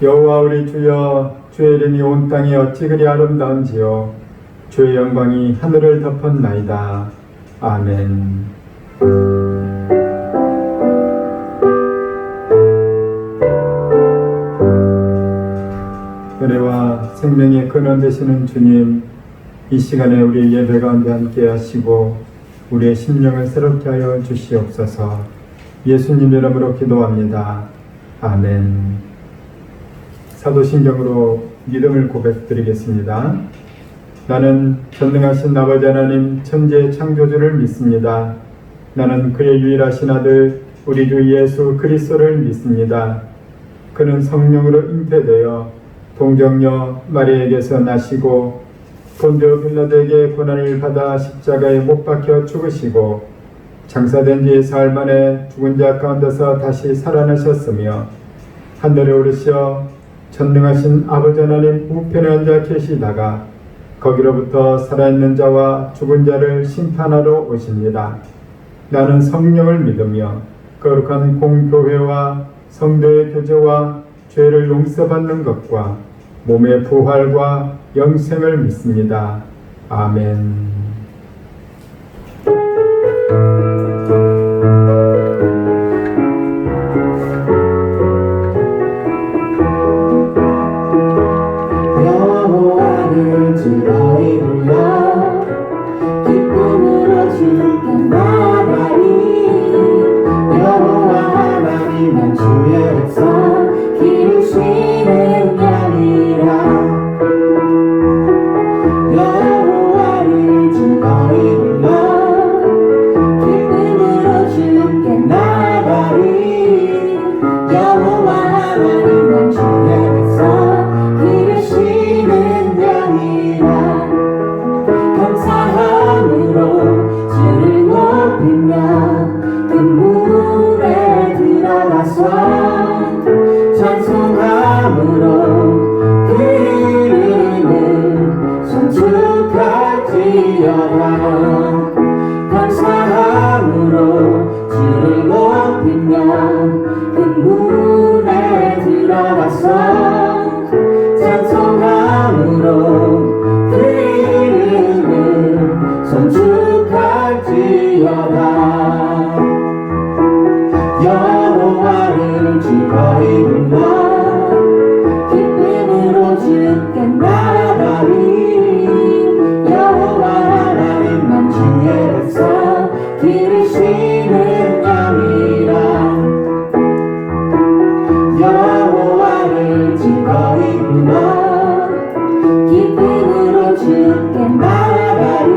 여호와 우리 주여, 주의 이름이 온 땅에 어찌 그리 아름다운지요. 주의 영광이 하늘을 덮었나이다. 아멘. 은혜와 생명의 근원 되시는 주님, 이 시간에 우리 예배 가운데 함께 하시고 우리의 심령을 새롭게 하여 주시옵소서. 예수님 이름으로 기도합니다. 아멘. 사도신경으로 믿음을 고백드리겠습니다. 나는 전능하신 아버지 하나님 천지의 창조주를 믿습니다. 나는 그의 유일하신 아들 우리 주 예수 그리스도를 믿습니다. 그는 성령으로 잉태되어 동정녀 마리아에게서 나시고 본디오 빌라도에게 고난을 받아 십자가에 못 박혀 죽으시고 장사된 지 사흘 만에 죽은 자 가운데서 다시 살아나셨으며 하늘에 오르시어 전능하신 아버지 하나님 우편에 앉아 계시다가 거기로부터 살아있는 자와 죽은 자를 심판하러 오십니다. 나는 성령을 믿으며 거룩한 공교회와 성도의 교제와 죄를 용서받는 것과 몸의 부활과 영생을 믿습니다. 아멘. 여호와를 즐거이 불러 기쁨으로 주께 나가리. 여호와 하나님은 주의 백성 기르시는 양이라. 여호와를 즐거이 불러 기쁨으로 주께 나가리. 여호와 하나님은 주의 백성 기르시는 양이라. 감사함으로 주를 높이며 그 물에 들어가서 찬송함으로 그 이름을 송축할지어다. 감사함으로 주를 높이며 그 물에 들어가서 찬송함으로 그 이름을 송축할지어다. 여호와를 즐거이 불러 기쁨으로 주께 나가리. 여호와 하나님만 주의 백성 기르시는 양이라. 여호와를 즐거이 불러 기쁨으로 주께 나가리.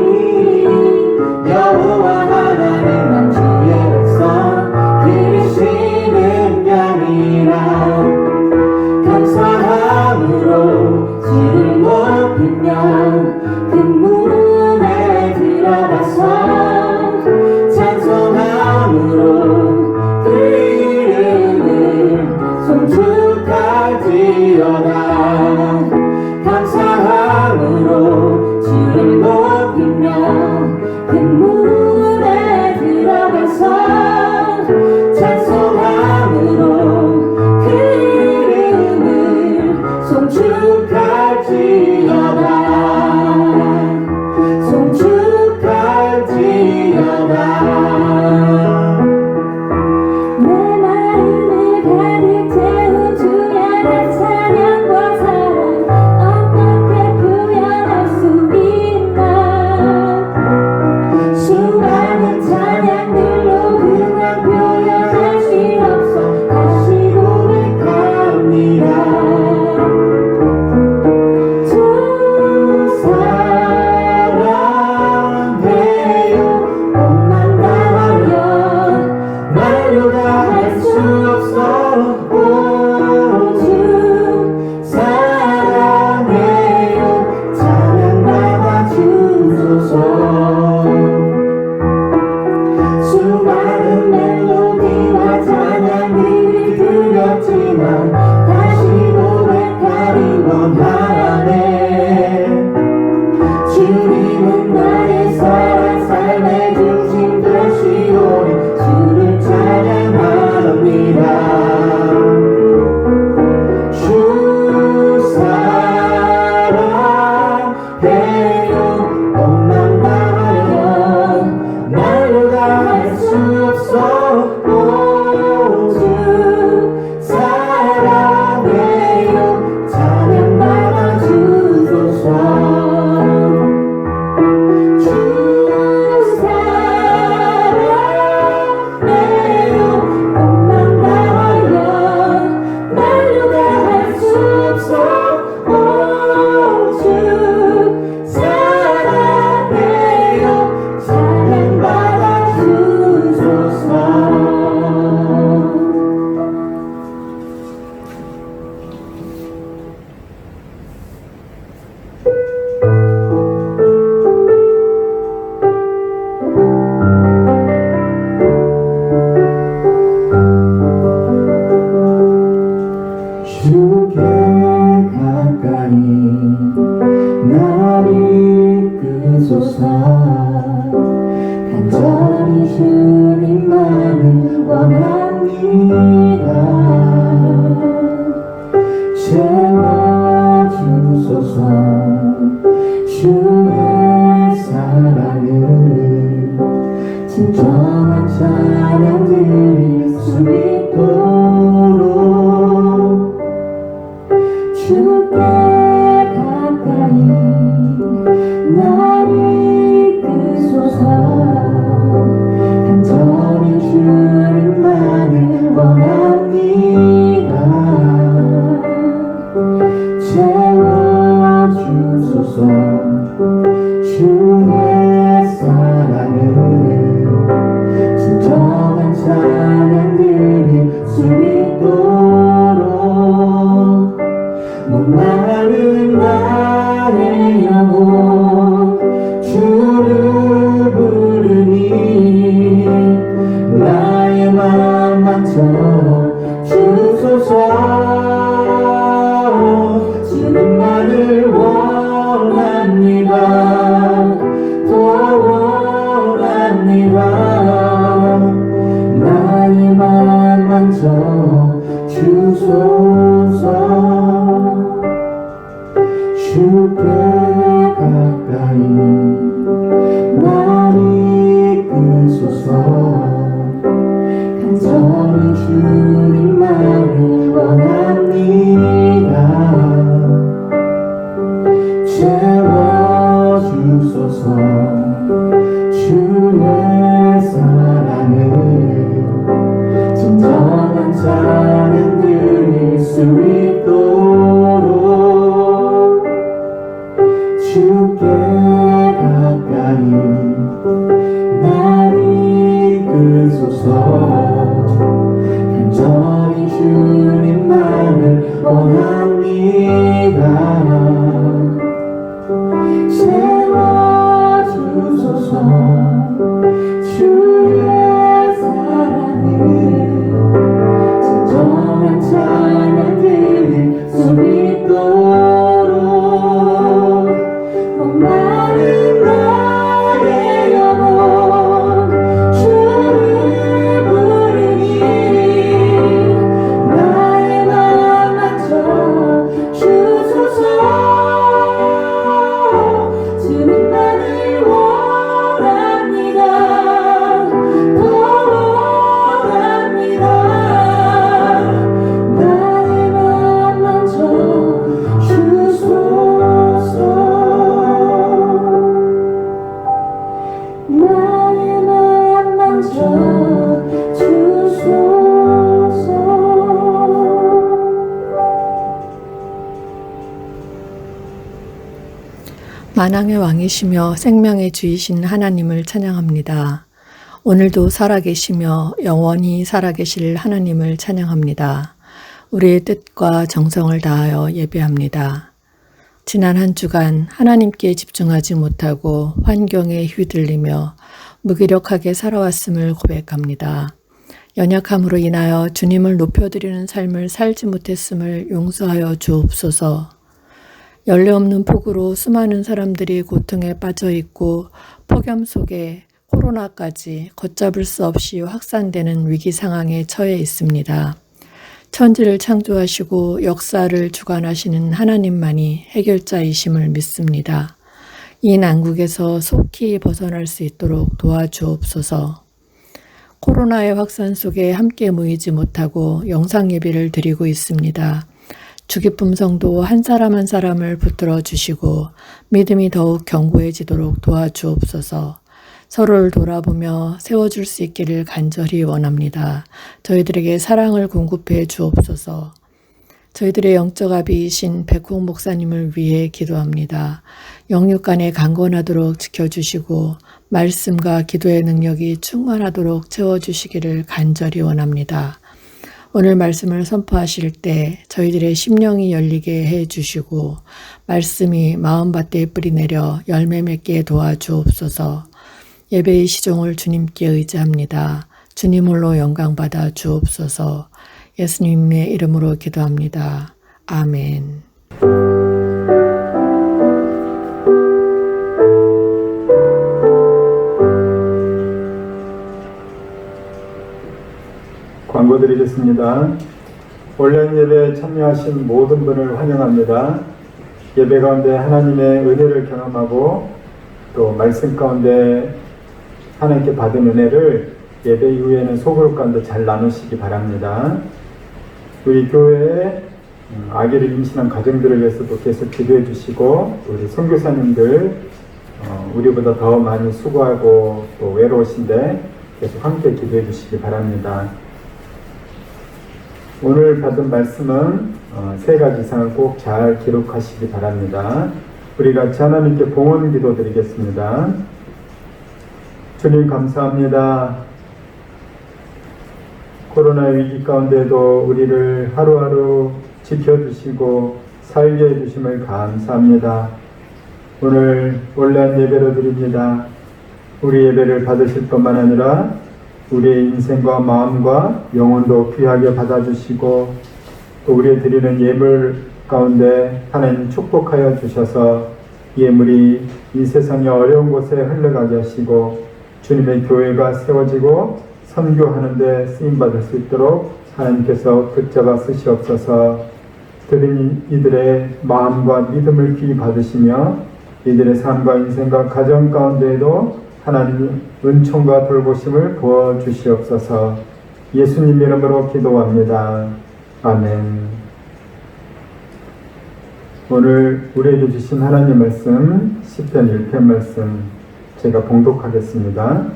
여호와 하나님만 주의 백성 기르시는 양이라. 감사함으로 주를 높이며 그 문에 들어가서 찬송함으로 그 이름을 송축할지어다. 감사함으로 주를 높이며 그 문에 들어가서 찬송함으로 그 이름을 송축할지어다. 송축할지어다. 내 마음을 가득 채운 주의 내 찬양과 사랑 어떻게 표현할 수 있나. 수많은 찬양들로 그냥 표현할 수 없어 다시 고백합니다. 가까이 나를 이끄소서. 간절히 주님만을 원합니다. 채워주소서. 주의 사랑을 진정한 찬양들이 숨있도록 주께 가까이 나를 이끄소서. 간절히 주님만을 원합니다. 채워주소서. 주의 사랑을 진정한 찬양들이 숨있도록 목마른 나의 영혼 주를 부르니 나의 맘 만져 주소서. 주님만을 원합니다. 더 원합니다. 나의 맘 만져 주소서. 주께 가까이 나를 이끄소서. 간절히 주님만을 원합니다. 채워주소서. 주의 사랑을 진정한 찬양들이 수 있도록 주께 가까이 나를 이끄소서. 간절히 주님만을 원합니다. 채워주소서. 주의 사랑을 진정한 찬양들이 숨있도록 목마른 나의 영혼 주를 부르니 나의 맘 맞춰 주소서. 주님만을 원합니다. 더 원합니다. 나의 맘 만져 주소서. 나의 맘 만져 주소서. 만왕의 왕이시며 생명의 주이신 하나님을 찬양합니다. 오늘도 살아계시며 영원히 살아계실 하나님을 찬양합니다. 우리의 뜻과 정성을 다하여 예배합니다. 지난 한 주간 하나님께 집중하지 못하고 환경에 휘둘리며 무기력하게 살아왔음을 고백합니다. 연약함으로 인하여 주님을 높여드리는 삶을 살지 못했음을 용서하여 주옵소서. 연례 없는 폭우로 수많은 사람들이 고통에 빠져 있고 폭염 속에 코로나까지 걷잡을 수 없이 확산되는 위기 상황에 처해 있습니다. 천지를 창조하시고 역사를 주관하시는 하나님만이 해결자이심을 믿습니다. 이 난국에서 속히 벗어날 수 있도록 도와주옵소서. 코로나의 확산 속에 함께 모이지 못하고 영상 예배를 드리고 있습니다. 주기쁨 성도 한 사람 한 사람을 붙들어 주시고 믿음이 더욱 견고해지도록 도와주옵소서. 서로를 돌아보며 세워줄 수 있기를 간절히 원합니다. 저희들에게 사랑을 공급해 주옵소서. 저희들의 영적 아비이신 백홍 목사님을 위해 기도합니다. 영육간에 강건하도록 지켜주시고 말씀과 기도의 능력이 충만하도록 채워주시기를 간절히 원합니다. 오늘 말씀을 선포하실 때 저희들의 심령이 열리게 해주시고 말씀이 마음밭에 뿌리 내려 열매 맺게 도와주옵소서. 예배의 시종을 주님께 의지합니다. 주님 홀로 영광받아 주옵소서. 예수님의 이름으로 기도합니다. 아멘. 경고드리겠습니다. 온라인 예배에 참여하신 모든 분을 환영합니다. 예배 가운데 하나님의 은혜를 경험하고 또 말씀 가운데 하나님께 받은 은혜를 예배 이후에는 소그룹 가운데 잘 나누시기 바랍니다. 우리 교회에 아기를 임신한 가정들을 위해서도 계속 기도해 주시고, 우리 선교사님들 우리보다 더 많이 수고하고 또 외로우신데 계속 함께 기도해 주시기 바랍니다. 오늘 받은 말씀은 세 가지 이상을 꼭 잘 기록하시기 바랍니다. 우리 같이 하나님께 봉헌 기도 드리겠습니다. 주님 감사합니다. 코로나 위기 가운데도 우리를 하루하루 지켜주시고 살게 해주심을 감사합니다. 오늘 온라인 예배로 드립니다. 우리 예배를 받으실 뿐만 아니라 우리의 인생과 마음과 영혼도 귀하게 받아주시고 또 우리의 드리는 예물 가운데 하나님 축복하여 주셔서 예물이 이 세상의 어려운 곳에 흘러가게 하시고 주님의 교회가 세워지고 선교하는 데 쓰임받을 수 있도록 하나님께서 붙잡아 쓰시옵소서. 드린 이들의 마음과 믿음을 귀히 받으시며 이들의 삶과 인생과 가정 가운데에도 하나님 은총과 돌보심을 부어주시옵소서. 예수님 이름으로 기도합니다. 아멘. 오늘 우리에게 주신 하나님 말씀 시편 1편 말씀 제가 봉독하겠습니다.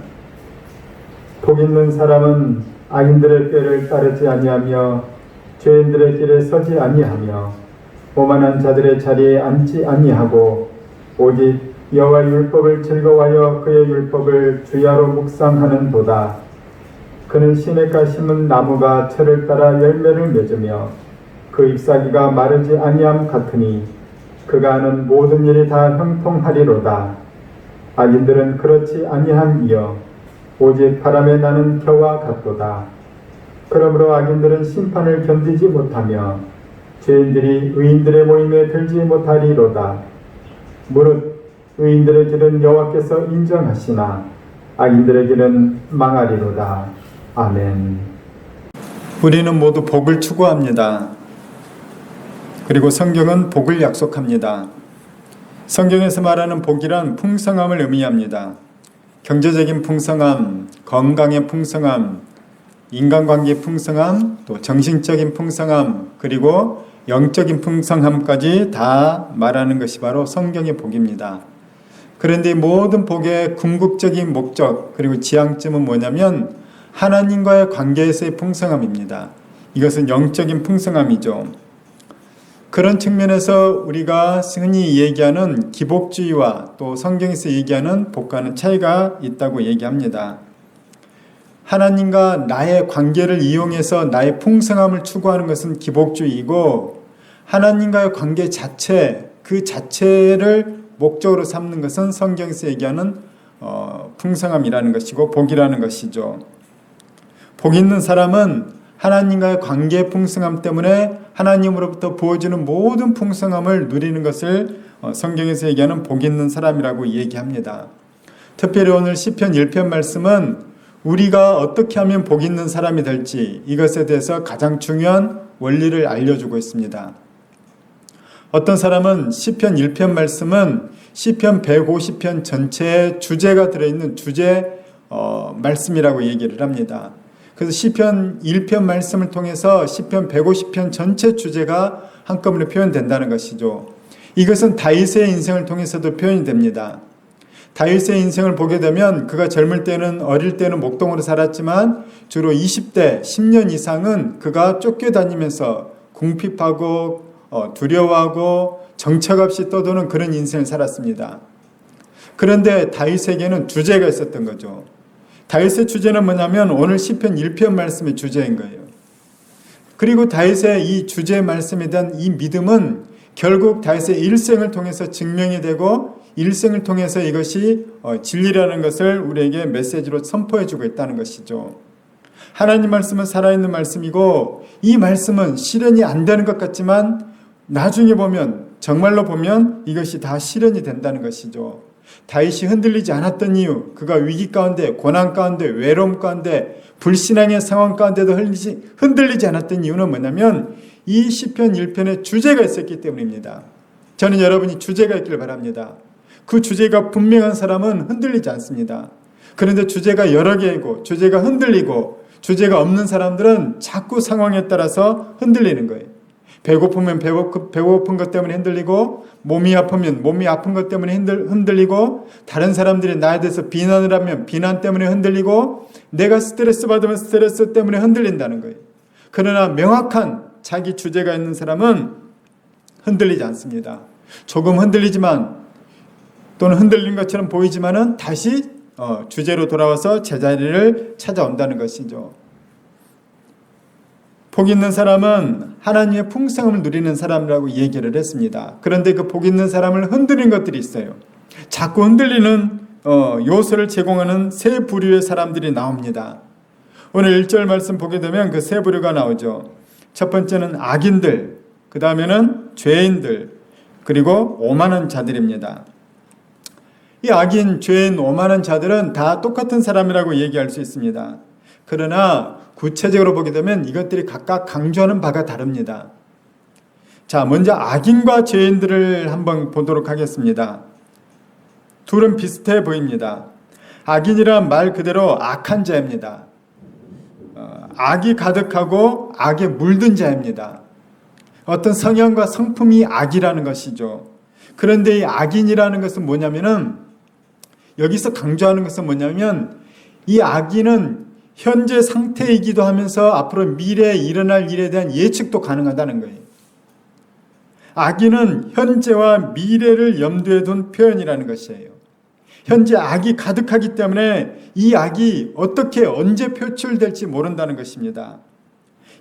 복 있는 사람은 악인들의 꾀를 따르지 아니하며 죄인들의 길에 서지 아니하며 오만한 자들의 자리에 앉지 아니하고 오직 여호와의 율법을 즐거워하여 그의 율법을 주야로 묵상하는 도다. 그는 시냇가 심은 나무가 철을 따라 열매를 맺으며 그 잎사귀가 마르지 아니함 같으니 그가 하는 모든 일이 다 형통하리로다. 악인들은 그렇지 아니함이여 오직 바람에 나는 겨와 같도다. 그러므로 악인들은 심판을 견디지 못하며 죄인들이 의인들의 모임에 들지 못하리로다. 무릇 의인들의 길은 여호와께서 인정하시나 악인들의 길은 망하리로다. 아멘. 우리는 모두 복을 추구합니다. 그리고 성경은 복을 약속합니다. 성경에서 말하는 복이란 풍성함을 의미합니다. 경제적인 풍성함, 건강의 풍성함, 인간관계의 풍성함, 또 정신적인 풍성함, 그리고 영적인 풍성함까지 다 말하는 것이 바로 성경의 복입니다. 그런데 이 모든 복의 궁극적인 목적 그리고 지향점은 뭐냐면 하나님과의 관계에서의 풍성함입니다. 이것은 영적인 풍성함이죠. 그런 측면에서 우리가 흔히 얘기하는 기복주의와 또 성경에서 얘기하는 복과는 차이가 있다고 얘기합니다. 하나님과 나의 관계를 이용해서 나의 풍성함을 추구하는 것은 기복주의이고, 하나님과의 관계 자체, 그 자체를 목적으로 삼는 것은 성경에서 얘기하는 풍성함이라는 것이고 복이라는 것이죠. 복 있는 사람은 하나님과의 관계의 풍성함 때문에 하나님으로부터 부어지는 모든 풍성함을 누리는 것을 성경에서 얘기하는 복 있는 사람이라고 얘기합니다. 특별히 오늘 시편 1편 말씀은 우리가 어떻게 하면 복 있는 사람이 될지 이것에 대해서 가장 중요한 원리를 알려주고 있습니다. 어떤 사람은 시편 1편 말씀은 시편 150편 전체의 주제가 들어있는 주제 말씀이라고 얘기를 합니다. 그래서 시편 1편 말씀을 통해서 시편 150편 전체 주제가 한꺼번에 표현된다는 것이죠. 이것은 다윗의 인생을 통해서도 표현이 됩니다. 다윗의 인생을 보게 되면 그가 젊을 때는 어릴 때는 목동으로 살았지만 주로 20대 10년 이상은 그가 쫓겨다니면서 궁핍하고 두려워하고 정처 없이 떠도는 그런 인생을 살았습니다. 그런데 다윗에게는 주제가 있었던 거죠. 다윗의 주제는 뭐냐면 오늘 시편 1편 말씀의 주제인 거예요. 그리고 다윗의 이 주제 말씀에 대한 이 믿음은 결국 다윗의 일생을 통해서 증명이 되고 일생을 통해서 이것이 진리라는 것을 우리에게 메시지로 선포해 주고 있다는 것이죠. 하나님 말씀은 살아있는 말씀이고 이 말씀은 실현이 안 되는 것 같지만 나중에 보면 정말로 보면 이것이 다 실현이 된다는 것이죠. 다윗이 흔들리지 않았던 이유, 그가 위기 가운데, 고난 가운데, 외로움 가운데, 불신앙의 상황 가운데도 흔들리지 않았던 이유는 뭐냐면 이 시편 1편에 주제가 있었기 때문입니다. 저는 여러분이 주제가 있길 바랍니다. 그 주제가 분명한 사람은 흔들리지 않습니다. 그런데 주제가 여러 개이고 주제가 흔들리고 주제가 없는 사람들은 자꾸 상황에 따라서 흔들리는 거예요. 배고프면 배고픈 것 때문에 흔들리고, 몸이 아프면 몸이 아픈 것 때문에 흔들리고, 다른 사람들이 나에 대해서 비난을 하면 비난 때문에 흔들리고, 내가 스트레스 받으면 스트레스 때문에 흔들린다는 거예요. 그러나 명확한 자기 주제가 있는 사람은 흔들리지 않습니다. 조금 흔들리지만, 또는 흔들린 것처럼 보이지만은 다시 주제로 돌아와서 제자리를 찾아온다는 것이죠. 복 있는 사람은 하나님의 풍성함을 누리는 사람이라고 얘기를 했습니다. 그런데 그 복 있는 사람을 흔들리는 것들이 있어요. 자꾸 흔들리는 요소를 제공하는 세 부류의 사람들이 나옵니다. 오늘 1절 말씀 보게 되면 그 세 부류가 나오죠. 첫 번째는 악인들, 그 다음에는 죄인들, 그리고 오만한 자들입니다. 이 악인, 죄인, 오만한 자들은 다 똑같은 사람이라고 얘기할 수 있습니다. 그러나 구체적으로 보게 되면 이것들이 각각 강조하는 바가 다릅니다. 자, 먼저 악인과 죄인들을 한번 보도록 하겠습니다. 둘은 비슷해 보입니다. 악인이란 말 그대로 악한 자입니다. 악이 가득하고 악에 물든 자입니다. 어떤 성향과 성품이 악이라는 것이죠. 그런데 이 악인이라는 것은 뭐냐면은, 여기서 강조하는 것은 뭐냐면, 이 악인은 현재 상태이기도 하면서 앞으로 미래에 일어날 일에 대한 예측도 가능하다는 거예요. 악인은 현재와 미래를 염두에 둔 표현이라는 것이에요. 현재 악이 가득하기 때문에 이 악이 어떻게 언제 표출될지 모른다는 것입니다.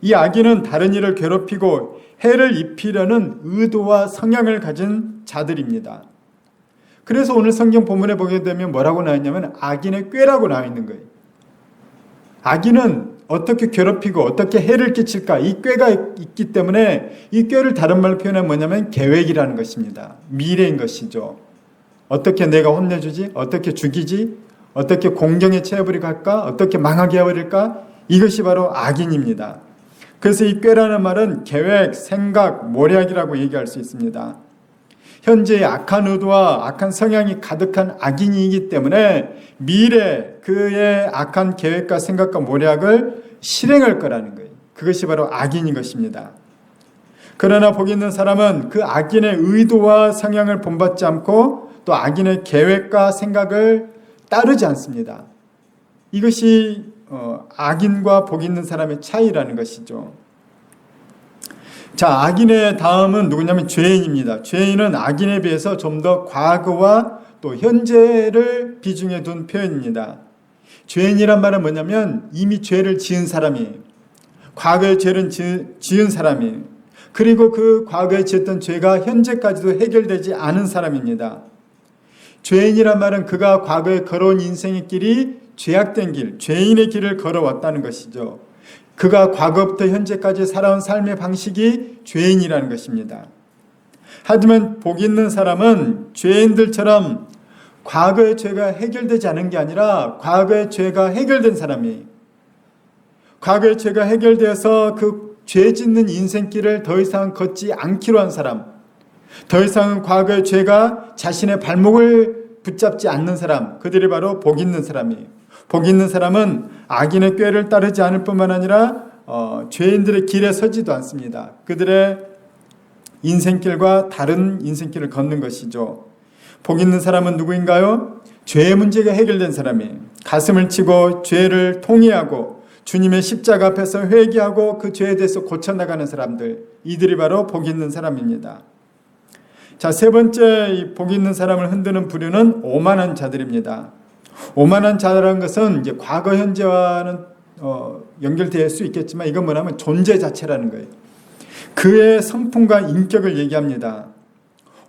이 악인은 다른 이를 괴롭히고 해를 입히려는 의도와 성향을 가진 자들입니다. 그래서 오늘 성경 본문에 보게 되면 뭐라고 나와 있냐면 악인의 꾀라고 나와 있는 거예요. 악인은 어떻게 괴롭히고 어떻게 해를 끼칠까, 이 꾀가 있기 때문에 이 꾀를 다른 말로 표현하면 뭐냐면 계획이라는 것입니다. 미래인 것이죠. 어떻게 내가 혼내주지? 어떻게 죽이지? 어떻게 공경에 처해버리고 할까? 어떻게 망하게 해버릴까? 이것이 바로 악인입니다. 그래서 이 꾀라는 말은 계획, 생각, 모략이라고 얘기할 수 있습니다. 현재의 악한 의도와 악한 성향이 가득한 악인이기 때문에 미래 그의 악한 계획과 생각과 모략을 실행할 거라는 거예요. 그것이 바로 악인인 것입니다. 그러나 복 있는 사람은 그 악인의 의도와 성향을 본받지 않고 또 악인의 계획과 생각을 따르지 않습니다. 이것이 악인과 복 있는 사람의 차이라는 것이죠. 자, 악인의 다음은 누구냐면 죄인입니다. 죄인은 악인에 비해서 좀 더 과거와 또 현재를 비중에 둔 표현입니다. 죄인이란 말은 뭐냐면 이미 죄를 지은 사람이, 과거의 죄를 지은 사람이, 그리고 그 과거에 지었던 죄가 현재까지도 해결되지 않은 사람입니다. 죄인이란 말은 그가 과거에 걸어온 인생의 길이 죄악된 길, 죄인의 길을 걸어왔다는 것이죠. 그가 과거부터 현재까지 살아온 삶의 방식이 죄인이라는 것입니다. 하지만 복 있는 사람은 죄인들처럼 과거의 죄가 해결되지 않은 게 아니라 과거의 죄가 해결된 사람이, 과거의 죄가 해결되어서 그 죄 짓는 인생길을 더 이상 걷지 않기로 한 사람, 더 이상 과거의 죄가 자신의 발목을 붙잡지 않는 사람, 그들이 바로 복 있는 사람이에요. 복 있는 사람은 악인의 꾀를 따르지 않을 뿐만 아니라 죄인들의 길에 서지도 않습니다. 그들의 인생길과 다른 인생길을 걷는 것이죠. 복 있는 사람은 누구인가요? 죄의 문제가 해결된 사람이, 가슴을 치고 죄를 통회하고 주님의 십자가 앞에서 회개하고 그 죄에 대해서 고쳐나가는 사람들, 이들이 바로 복 있는 사람입니다. 자, 세 번째 복 있는 사람을 흔드는 부류는 오만한 자들입니다. 오만한 자라는 것은 이제 과거 현재와는 연결될 수 있겠지만 이건 뭐냐면 존재 자체라는 거예요. 그의 성품과 인격을 얘기합니다.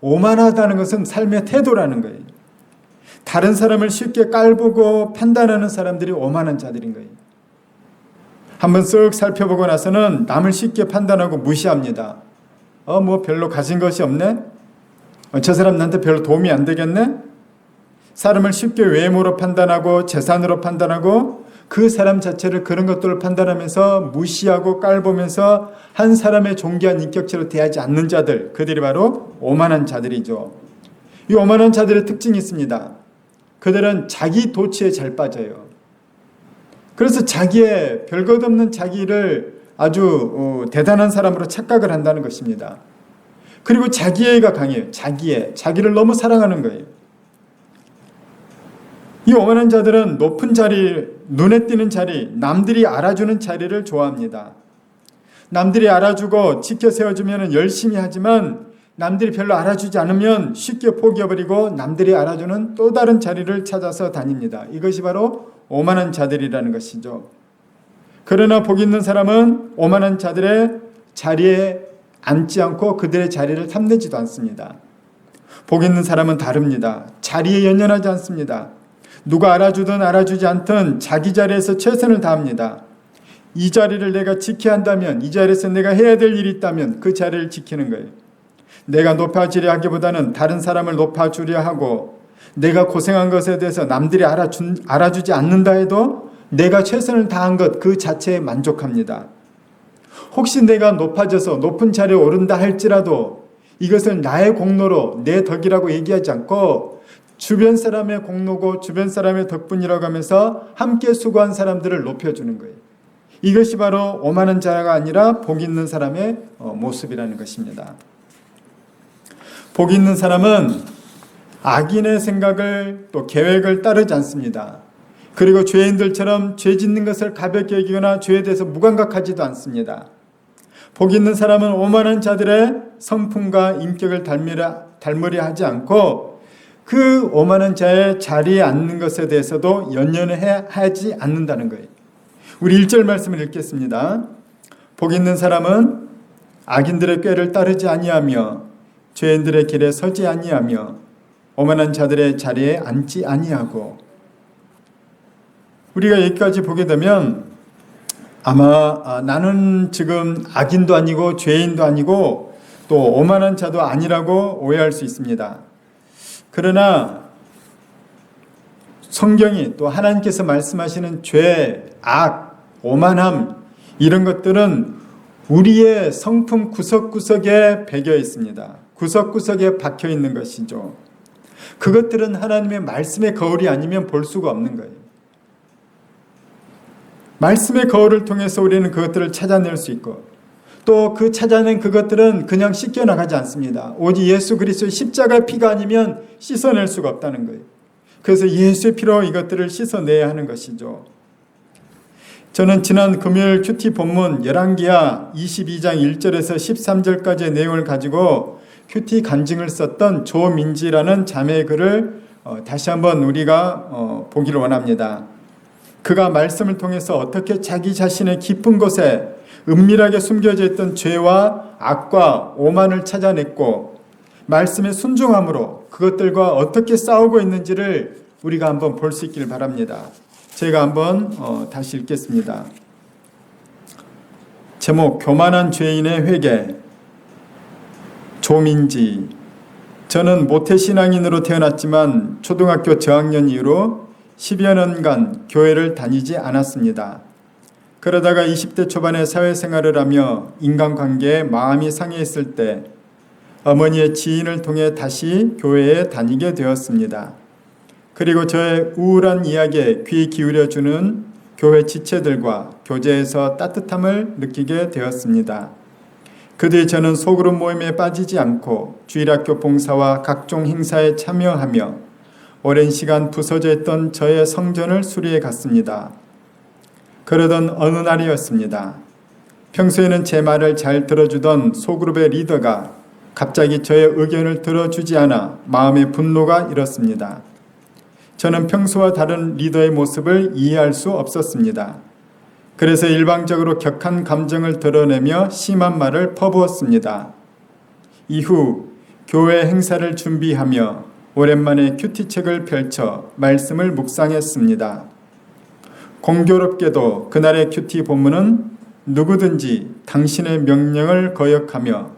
오만하다는 것은 삶의 태도라는 거예요. 다른 사람을 쉽게 깔보고 판단하는 사람들이 오만한 자들인 거예요. 한번 쓱 살펴보고 나서는 남을 쉽게 판단하고 무시합니다. 뭐 별로 가진 것이 없네? 저 사람 나한테 별로 도움이 안 되겠네? 사람을 쉽게 외모로 판단하고 재산으로 판단하고 그 사람 자체를 그런 것들을 판단하면서 무시하고 깔보면서 한 사람의 존귀한 인격체로 대하지 않는 자들, 그들이 바로 오만한 자들이죠. 이 오만한 자들의 특징이 있습니다. 그들은 자기 도취에 잘 빠져요. 그래서 자기의 별것 없는 자기를 아주 대단한 사람으로 착각을 한다는 것입니다. 그리고 자기애가 강해요. 자기를 너무 사랑하는 거예요. 이 오만한 자들은 높은 자리, 눈에 띄는 자리, 남들이 알아주는 자리를 좋아합니다. 남들이 알아주고 지켜 세워주면 열심히 하지만 남들이 별로 알아주지 않으면 쉽게 포기해버리고 남들이 알아주는 또 다른 자리를 찾아서 다닙니다. 이것이 바로 오만한 자들이라는 것이죠. 그러나 복 있는 사람은 오만한 자들의 자리에 앉지 않고 그들의 자리를 탐내지도 않습니다. 복 있는 사람은 다릅니다. 자리에 연연하지 않습니다. 누가 알아주든 알아주지 않든 자기 자리에서 최선을 다합니다. 이 자리를 내가 지켜야 한다면, 이 자리에서 내가 해야 될 일이 있다면 그 자리를 지키는 거예요. 내가 높아지려 하기보다는 다른 사람을 높아주려 하고, 내가 고생한 것에 대해서 남들이 알아주지 않는다 해도 내가 최선을 다한 것 그 자체에 만족합니다. 혹시 내가 높아져서 높은 자리에 오른다 할지라도 이것을 나의 공로로 내 덕이라고 얘기하지 않고 주변 사람의 공로고 주변 사람의 덕분이라고 하면서 함께 수고한 사람들을 높여주는 거예요. 이것이 바로 오만한 자가 아니라 복 있는 사람의 모습이라는 것입니다. 복 있는 사람은 악인의 생각을 또 계획을 따르지 않습니다. 그리고 죄인들처럼 죄 짓는 것을 가볍게 여기거나 죄에 대해서 무감각하지도 않습니다. 복 있는 사람은 오만한 자들의 성품과 인격을 닮으려 하지 않고 그 오만한 자의 자리에 앉는 것에 대해서도 연연하지 않는다는 거예요. 우리 1절 말씀을 읽겠습니다. 복 있는 사람은 악인들의 꾀를 따르지 아니하며 죄인들의 길에 서지 아니하며 오만한 자들의 자리에 앉지 아니하고. 우리가 여기까지 보게 되면 아마 나는 지금 악인도 아니고 죄인도 아니고 또 오만한 자도 아니라고 오해할 수 있습니다. 그러나 성경이 또 하나님께서 말씀하시는 죄, 악, 오만함 이런 것들은 우리의 성품 구석구석에 배겨 있습니다. 구석구석에 박혀 있는 것이죠. 그것들은 하나님의 말씀의 거울이 아니면 볼 수가 없는 거예요. 말씀의 거울을 통해서 우리는 그것들을 찾아낼 수 있고 또 그 찾아낸 그것들은 그냥 씻겨나가지 않습니다. 오직 예수 그리스도의 십자가의 피가 아니면 씻어낼 수가 없다는 거예요. 그래서 예수의 피로 이것들을 씻어내야 하는 것이죠. 저는 지난 금요일 큐티 본문 열왕기하 22장 1절에서 13절까지의 내용을 가지고 큐티 간증을 썼던 조민지라는 자매의 글을 다시 한번 우리가 보기를 원합니다. 그가 말씀을 통해서 어떻게 자기 자신의 깊은 곳에 은밀하게 숨겨져 있던 죄와 악과 오만을 찾아냈고 말씀의 순종함으로 그것들과 어떻게 싸우고 있는지를 우리가 한번 볼 수 있기를 바랍니다. 제가 한번 다시 읽겠습니다. 제목 교만한 죄인의 회개. 조민지. 저는 모태신앙인으로 태어났지만 초등학교 저학년 이후로 10여 년간 교회를 다니지 않았습니다. 그러다가 20대 초반에 사회생활을 하며 인간관계에 마음이 상해있을 때 어머니의 지인을 통해 다시 교회에 다니게 되었습니다. 그리고 저의 우울한 이야기에 귀 기울여주는 교회 지체들과 교제에서 따뜻함을 느끼게 되었습니다. 그 뒤 저는 소그룹 모임에 빠지지 않고 주일학교 봉사와 각종 행사에 참여하며 오랜 시간 부서져 있던 저의 성전을 수리해 갔습니다. 그러던 어느 날이었습니다. 평소에는 제 말을 잘 들어주던 소그룹의 리더가 갑자기 저의 의견을 들어주지 않아 마음의 분노가 일었습니다. 저는 평소와 다른 리더의 모습을 이해할 수 없었습니다. 그래서 일방적으로 격한 감정을 드러내며 심한 말을 퍼부었습니다. 이후 교회 행사를 준비하며 오랜만에 큐티책을 펼쳐 말씀을 묵상했습니다. 공교롭게도 그날의 큐티 본문은 누구든지 당신의 명령을 거역하며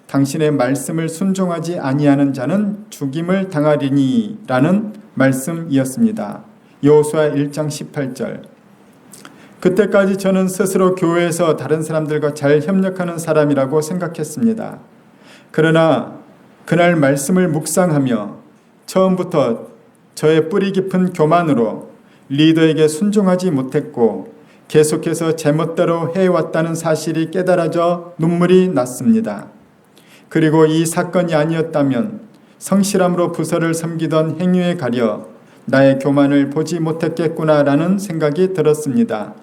당신의 말씀을 순종하지 아니하는 자는 죽임을 당하리니 라는 말씀이었습니다. 여호수아 1장 18절. 그때까지 저는 스스로 교회에서 다른 사람들과 잘 협력하는 사람이라고 생각했습니다. 그러나 그날 말씀을 묵상하며 처음부터 저의 뿌리 깊은 교만으로 리더에게 순종하지 못했고 계속해서 제멋대로 해왔다는 사실이 깨달아져 눈물이 났습니다. 그리고 이 사건이 아니었다면 성실함으로 부서를 섬기던 행위에 가려 나의 교만을 보지 못했겠구나라는 생각이 들었습니다.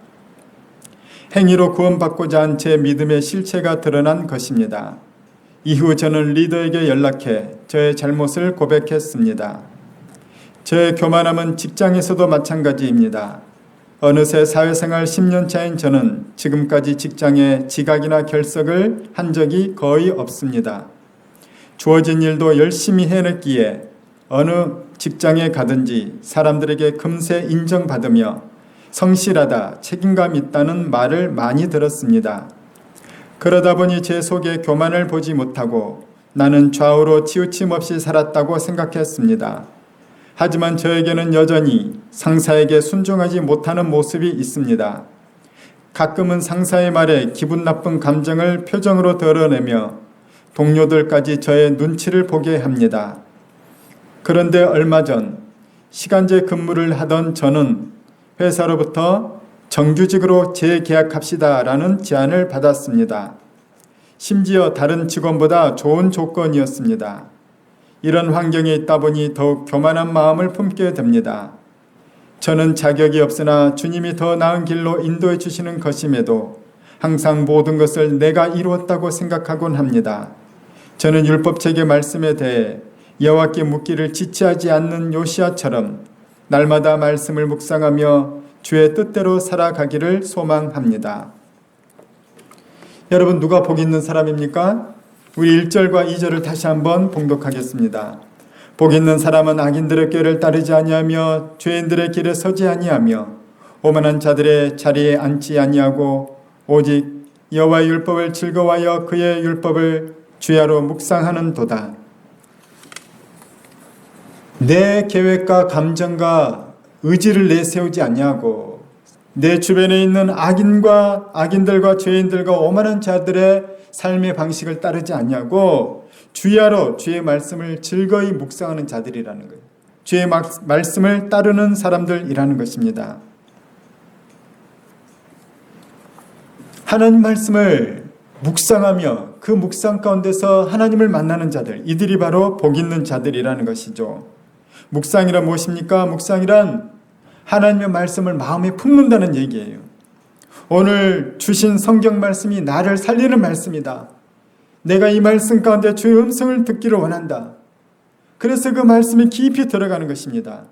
행위로 구원받고자 한 제 믿음의 실체가 드러난 것입니다. 이후 저는 리더에게 연락해 저의 잘못을 고백했습니다. 저의 교만함은 직장에서도 마찬가지입니다. 어느새 사회생활 10년 차인 저는 지금까지 직장에 지각이나 결석을 한 적이 거의 없습니다. 주어진 일도 열심히 해냈기에 어느 직장에 가든지 사람들에게 금세 인정받으며 성실하다, 책임감 있다는 말을 많이 들었습니다. 그러다 보니 제 속에 교만을 보지 못하고 나는 좌우로 치우침 없이 살았다고 생각했습니다. 하지만 저에게는 여전히 상사에게 순종하지 못하는 모습이 있습니다. 가끔은 상사의 말에 기분 나쁜 감정을 표정으로 드러내며 동료들까지 저의 눈치를 보게 합니다. 그런데 얼마 전 시간제 근무를 하던 저는 회사로부터 정규직으로 재계약합시다라는 제안을 받았습니다. 심지어 다른 직원보다 좋은 조건이었습니다. 이런 환경에 있다 보니 더욱 교만한 마음을 품게 됩니다. 저는 자격이 없으나 주님이 더 나은 길로 인도해 주시는 것임에도 항상 모든 것을 내가 이루었다고 생각하곤 합니다. 저는 율법책의 말씀에 대해 여호와께 묻기를 지체하지 않는 요시야처럼 날마다 말씀을 묵상하며 주의 뜻대로 살아가기를 소망합니다. 여러분, 누가 복 있는 사람입니까? 우리 1절과 2절을 다시 한번 봉독하겠습니다. 복 있는 사람은 악인들의 꾀를 따르지 아니하며 죄인들의 길에 서지 아니하며 오만한 자들의 자리에 앉지 아니하고 오직 여호와의 율법을 즐거워하여 그의 율법을 주야로 묵상하는 도다. 내 계획과 감정과 의지를 내세우지 아니하고 내 주변에 있는 악인들과 죄인들과 오만한 자들의 삶의 방식을 따르지 아니하고 주야로 주의 말씀을 즐거이 묵상하는 자들이라는 거예요. 주의 말씀을 따르는 사람들이라는 것입니다. 하나님 말씀을 묵상하며 그 묵상 가운데서 하나님을 만나는 자들, 이들이 바로 복 있는 자들이라는 것이죠. 묵상이란 무엇입니까? 묵상이란 하나님의 말씀을 마음에 품는다는 얘기예요. 오늘 주신 성경 말씀이 나를 살리는 말씀이다. 내가 이 말씀 가운데 주의 음성을 듣기를 원한다. 그래서 그 말씀이 깊이 들어가는 것입니다.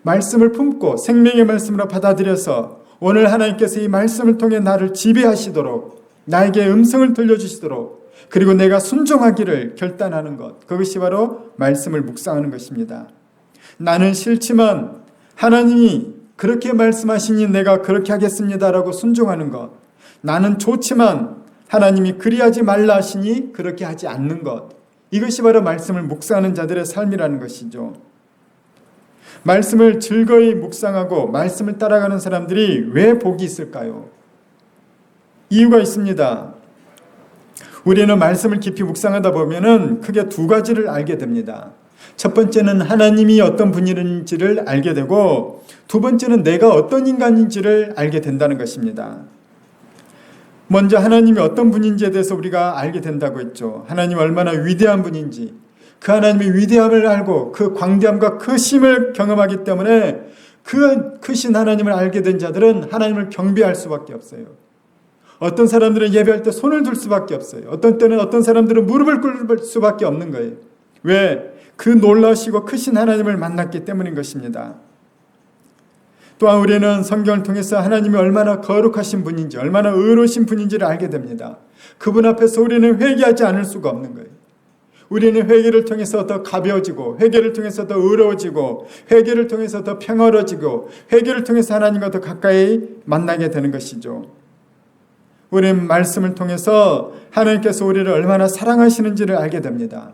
말씀을 품고 생명의 말씀으로 받아들여서 오늘 하나님께서 이 말씀을 통해 나를 지배하시도록, 나에게 음성을 들려주시도록, 그리고 내가 순종하기를 결단하는 것, 그것이 바로 말씀을 묵상하는 것입니다. 나는 싫지만 하나님이 그렇게 말씀하시니 내가 그렇게 하겠습니다라고 순종하는 것. 나는 좋지만 하나님이 그리하지 말라 하시니 그렇게 하지 않는 것. 이것이 바로 말씀을 묵상하는 자들의 삶이라는 것이죠. 말씀을 즐거이 묵상하고 말씀을 따라가는 사람들이 왜 복이 있을까요? 이유가 있습니다. 우리는 말씀을 깊이 묵상하다 보면은 크게 두 가지를 알게 됩니다. 첫 번째는 하나님이 어떤 분인지를 알게 되고, 두 번째는 내가 어떤 인간인지를 알게 된다는 것입니다. 먼저 하나님이 어떤 분인지에 대해서 우리가 알게 된다고 했죠. 하나님이 얼마나 위대한 분인지, 그 하나님의 위대함을 알고 그 광대함과 크심을 경험하기 때문에 그 크신 하나님을 알게 된 자들은 하나님을 경배할 수밖에 없어요. 어떤 사람들은 예배할 때 손을 들 수밖에 없어요. 어떤 때는 어떤 사람들은 무릎을 꿇을 수밖에 없는 거예요. 왜? 그 놀라시고 크신 하나님을 만났기 때문인 것입니다. 또한 우리는 성경을 통해서 하나님이 얼마나 거룩하신 분인지, 얼마나 의로우신 분인지를 알게 됩니다. 그분 앞에서 우리는 회개하지 않을 수가 없는 거예요. 우리는 회개를 통해서 더 가벼워지고, 회개를 통해서 더 의로워지고, 회개를 통해서 더 평화로워지고, 회개를 통해서 하나님과 더 가까이 만나게 되는 것이죠. 우리는 말씀을 통해서 하나님께서 우리를 얼마나 사랑하시는지를 알게 됩니다.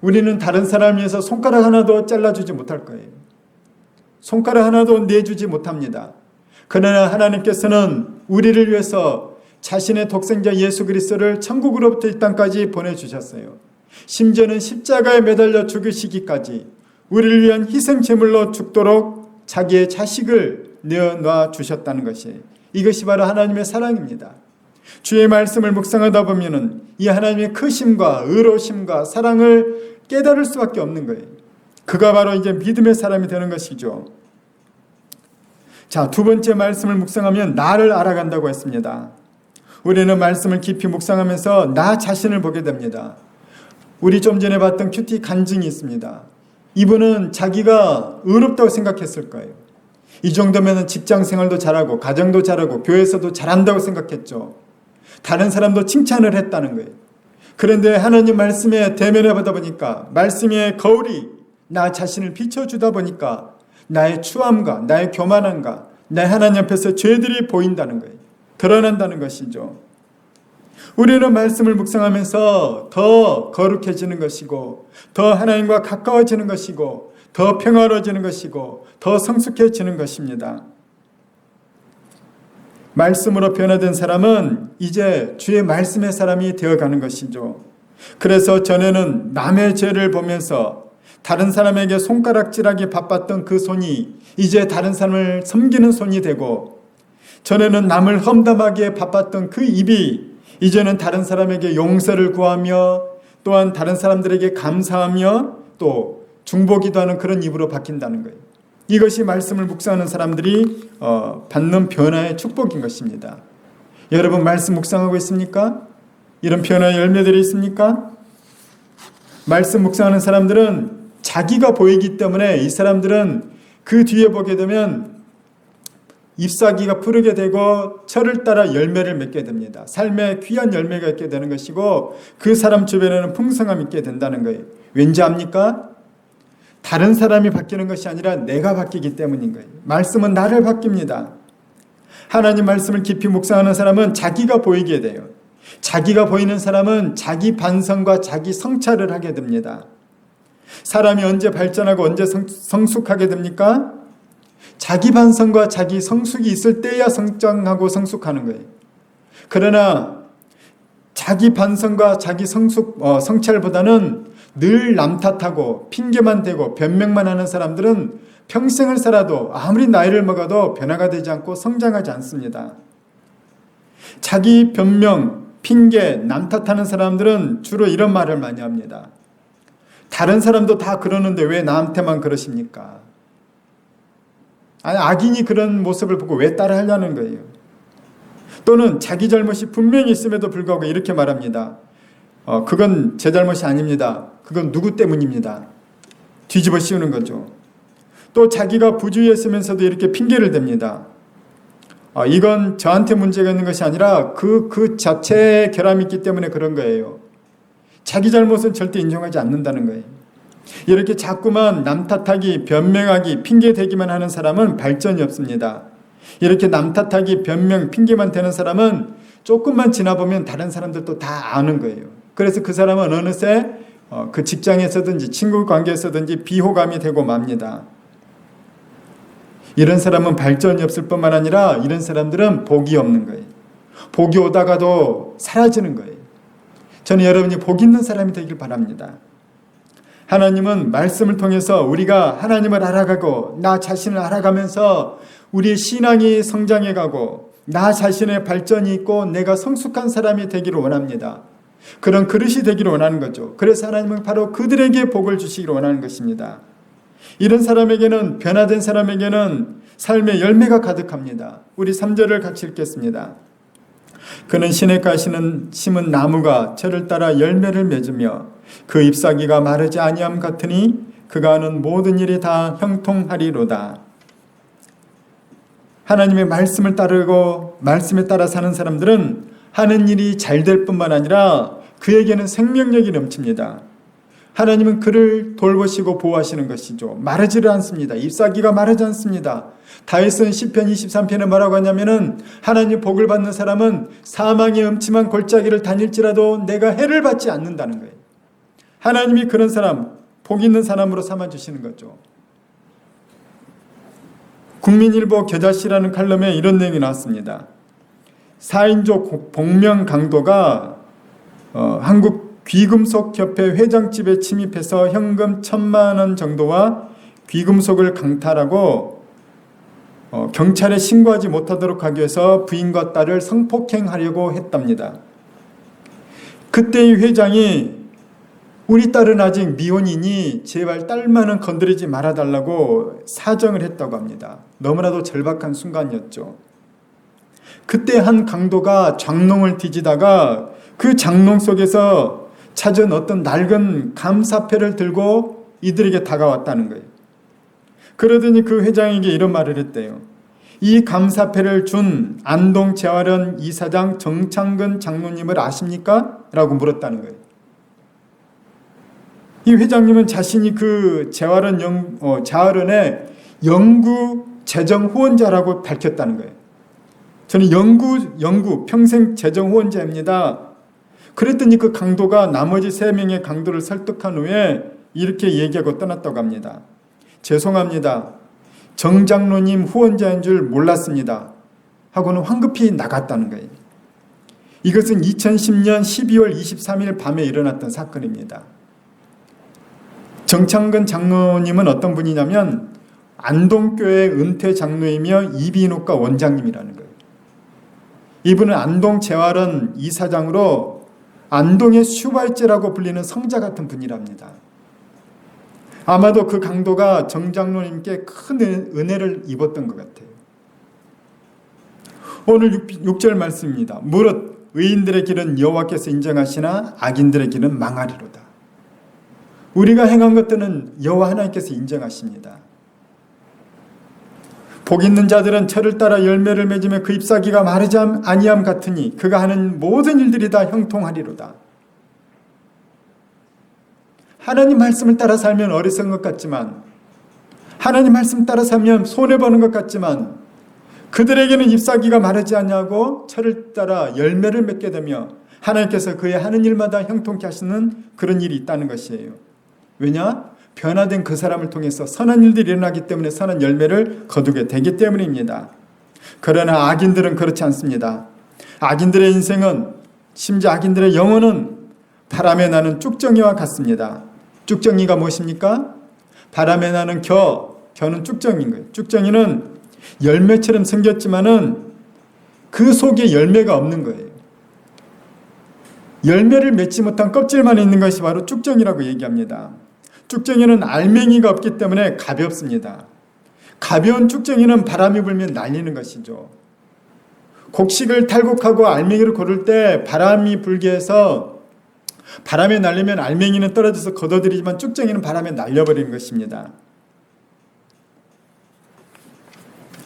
우리는 다른 사람을 위해서 손가락 하나도 잘라주지 못할 거예요. 손가락 하나도 내주지 못합니다. 그러나 하나님께서는 우리를 위해서 자신의 독생자 예수 그리스도를 천국으로부터 이 땅까지 보내주셨어요. 심지어는 십자가에 매달려 죽으시기까지 우리를 위한 희생 제물로 죽도록 자기의 자식을 내어놔 주셨다는 것이, 이것이 바로 하나님의 사랑입니다. 주의 말씀을 묵상하다 보면은 이 하나님의 크심과 의로우심과 사랑을 깨달을 수밖에 없는 거예요. 그가 바로 이제 믿음의 사람이 되는 것이죠. 자, 두 번째 말씀을 묵상하면 나를 알아간다고 했습니다. 우리는 말씀을 깊이 묵상하면서 나 자신을 보게 됩니다. 우리 좀 전에 봤던 큐티 간증이 있습니다. 이분은 자기가 의롭다고 생각했을 거예요. 이 정도면 직장 생활도 잘하고 가정도 잘하고 교회에서도 잘한다고 생각했죠. 다른 사람도 칭찬을 했다는 거예요. 그런데 하나님 말씀에 대면해 보다 보니까 말씀의 거울이 나 자신을 비춰주다 보니까 나의 추함과 나의 교만함과 내 하나님 앞에서 죄들이 보인다는 거예요. 드러난다는 것이죠. 우리는 말씀을 묵상하면서 더 거룩해지는 것이고 더 하나님과 가까워지는 것이고 더 평화로워지는 것이고 더 성숙해지는 것입니다. 말씀으로 변화된 사람은 이제 주의 말씀의 사람이 되어가는 것이죠. 그래서 전에는 남의 죄를 보면서 다른 사람에게 손가락질하기 바빴던 그 손이 이제 다른 사람을 섬기는 손이 되고, 전에는 남을 험담하기에 바빴던 그 입이 이제는 다른 사람에게 용서를 구하며 또한 다른 사람들에게 감사하며 또 중보기도 하는 그런 입으로 바뀐다는 거예요. 이것이 말씀을 묵상하는 사람들이 받는 변화의 축복인 것입니다. 여러분 말씀 묵상하고 있습니까? 이런 변화의 열매들이 있습니까? 말씀 묵상하는 사람들은 자기가 보이기 때문에 이 사람들은 그 뒤에 보게 되면 잎사귀가 푸르게 되고 철을 따라 열매를 맺게 됩니다. 삶에 귀한 열매가 있게 되는 것이고 그 사람 주변에는 풍성함이 있게 된다는 거예요. 왠지 압니까? 다른 사람이 바뀌는 것이 아니라 내가 바뀌기 때문인 거예요. 말씀은 나를 바뀝니다. 하나님 말씀을 깊이 묵상하는 사람은 자기가 보이게 돼요. 자기가 보이는 사람은 자기 반성과 자기 성찰을 하게 됩니다. 사람이 언제 발전하고 언제 성숙하게 됩니까? 자기 반성과 자기 성숙이 있을 때야 성장하고 성숙하는 거예요. 그러나 자기 반성과 자기 성찰보다는 늘 남 탓하고 핑계만 대고 변명만 하는 사람들은 평생을 살아도 아무리 나이를 먹어도 변화가 되지 않고 성장하지 않습니다. 자기 변명, 핑계, 남 탓하는 사람들은 주로 이런 말을 많이 합니다. 다른 사람도 다 그러는데 왜 나한테만 그러십니까? 아니, 악인이 그런 모습을 보고 왜 따라 하려는 거예요? 또는 자기 잘못이 분명히 있음에도 불구하고 이렇게 말합니다. 그건 제 잘못이 아닙니다. 그건 누구 때문입니다. 뒤집어 씌우는 거죠. 또 자기가 부주의했으면서도 이렇게 핑계를 댑니다. 이건 저한테 문제가 있는 것이 아니라 그 자체에 결함이 있기 때문에 그런 거예요. 자기 잘못은 절대 인정하지 않는다는 거예요. 이렇게 자꾸만 남 탓하기, 변명하기, 핑계 대기만 하는 사람은 발전이 없습니다. 이렇게 남 탓하기, 변명, 핑계만 대는 사람은 조금만 지나보면 다른 사람들도 다 아는 거예요. 그래서 그 사람은 어느새 그 직장에서든지 친구 관계에서든지 비호감이 되고 맙니다. 이런 사람은 발전이 없을 뿐만 아니라 이런 사람들은 복이 없는 거예요. 복이 오다가도 사라지는 거예요. 저는 여러분이 복 있는 사람이 되길 바랍니다. 하나님은 말씀을 통해서 우리가 하나님을 알아가고 나 자신을 알아가면서 우리의 신앙이 성장해가고 나 자신의 발전이 있고 내가 성숙한 사람이 되기를 원합니다. 그런 그릇이 되기를 원하는 거죠. 그래서 하나님은 바로 그들에게 복을 주시기를 원하는 것입니다. 이런 사람에게는, 변화된 사람에게는 삶의 열매가 가득합니다. 우리 3절을 같이 읽겠습니다. 그는 시냇가에 심은 나무가 철을 따라 열매를 맺으며 그 잎사귀가 마르지 아니함 같으니 그가 하는 모든 일이 다 형통하리로다. 하나님의 말씀을 따르고 말씀에 따라 사는 사람들은 하는 일이 잘 될 뿐만 아니라 그에게는 생명력이 넘칩니다. 하나님은 그를 돌보시고 보호하시는 것이죠. 마르지를 않습니다. 잎사귀가 마르지 않습니다. 다윗은 시편 23편에 뭐라고 하냐면은 하나님 복을 받는 사람은 사망의 음침한 골짜기를 다닐지라도 내가 해를 받지 않는다는 거예요. 하나님이 그런 사람, 복 있는 사람으로 삼아주시는 거죠. 국민일보 겨자씨라는 칼럼에 이런 내용이 나왔습니다. 4인조 복명 강도가 한국 귀금속협회 회장집에 침입해서 현금 1,000만 원 정도와 귀금속을 강탈하고 경찰에 신고하지 못하도록 하기 위해서 부인과 딸을 성폭행하려고 했답니다. 그때 이 회장이 우리 딸은 아직 미혼이니 제발 딸만은 건드리지 말아달라고 사정을 했다고 합니다. 너무나도 절박한 순간이었죠. 그때 한 강도가 장롱을 뒤지다가 그 장롱 속에서 찾은 어떤 낡은 감사패를 들고 이들에게 다가왔다는 거예요. 그러더니 그 회장에게 이런 말을 했대요. 이 감사패를 준 안동 재활원 이사장 정창근 장로님을 아십니까? 라고 물었다는 거예요. 이 회장님은 자신이 그 재활원의 영구 재정 후원자라고 밝혔다는 거예요. 저는 영구 평생 재정 후원자입니다. 그랬더니 그 강도가 나머지 3명의 강도를 설득한 후에 이렇게 얘기하고 떠났다고 합니다. 죄송합니다. 정 장로님 후원자인 줄 몰랐습니다. 하고는 황급히 나갔다는 거예요. 이것은 2010년 12월 23일 밤에 일어났던 사건입니다. 정창근 장로님은 어떤 분이냐면 안동교회 은퇴 장로이며 이비인후과 원장님이라는 거예요. 이분은 안동 재활원 이사장으로 안동의 슈발제라고 불리는 성자 같은 분이랍니다. 아마도 그 강도가 정 장로님께 큰 은혜를 입었던 것 같아요. 오늘 6절 말씀입니다. 무릇 의인들의 길은 여호와께서 인정하시나 악인들의 길은 망하리로다. 우리가 행한 것들은 여호와 하나님께서 인정하십니다. 복 있는 자들은 철을 따라 열매를 맺으며 그 잎사귀가 마르지 아니함 같으니 그가 하는 모든 일들이 다 형통하리로다. 하나님 말씀을 따라 살면 어리석은 것 같지만, 하나님 말씀 따라 살면 손해보는 것 같지만, 그들에게는 잎사귀가 마르지 않냐고 철을 따라 열매를 맺게 되며 하나님께서 그의 하는 일마다 형통케 하시는 그런 일이 있다는 것이에요. 왜냐? 변화된 그 사람을 통해서 선한 일들이 일어나기 때문에 선한 열매를 거두게 되기 때문입니다. 그러나 악인들은 그렇지 않습니다. 악인들의 인생은, 심지어 악인들의 영혼은 바람에 나는 쭉정이와 같습니다. 쭉정이가 무엇입니까? 바람에 나는 겨는 쭉정인 거예요. 쭉정이는 열매처럼 생겼지만은 그 속에 열매가 없는 거예요. 열매를 맺지 못한 껍질만 있는 것이 바로 쭉정이라고 얘기합니다. 쭉정이는 알맹이가 없기 때문에 가볍습니다. 가벼운 쭉정이는 바람이 불면 날리는 것이죠. 곡식을 탈곡하고 알맹이를 고를 때 바람이 불게 해서 바람에 날리면 알맹이는 떨어져서 걷어들이지만 쭉정이는 바람에 날려버리는 것입니다.